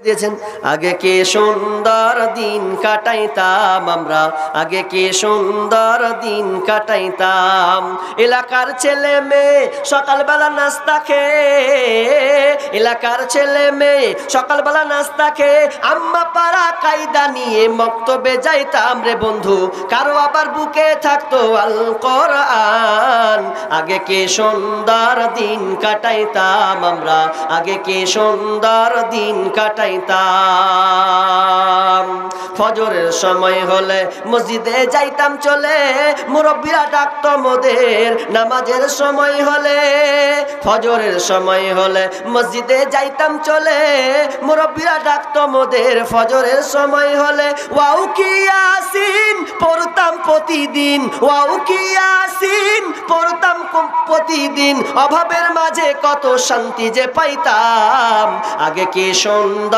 দিয়েছেন। আগে কি সুন্দর দিন কাটাইতাম আমরা, আগে কি সুন্দর দিন কাটাইতাম। এলাকার ছেলে মেয়ে সকালবেলা নাস্তা খেয়ে, এলাকার ছেলে মেয়ে সকালবেলা নাস্তা খেয়ে আম্মা পাড়া কায়দা নিয়ে মক্তবে যাইতাম রে বন্ধু। কারো আবার বুকে থাকতো আল কোরআন। আগে কি সুন্দর দিন কাটাইতাম আমরা, আগে কি সুন্দর দিন কাটাইতাম। ফজরের সময় হলে মসজিদে যাইতাম চলে, মুরব্বিরা ডাকতো মোদের নামাজের সময় হলে। ফজরের সময় হলে মসজিদে যাইতাম চলে, মুরব্বিরা ডাকতো মোদের ফজরের সময় হলে। ওয়াও কি ইয়াসিন পড়তাম প্রতিদিন, ওয়াও কি ইয়াসিন পড়তাম প্রতিদিন। অভাবের মাঝে কত শান্তি যে পাইতাম। আগে কি সুন্দর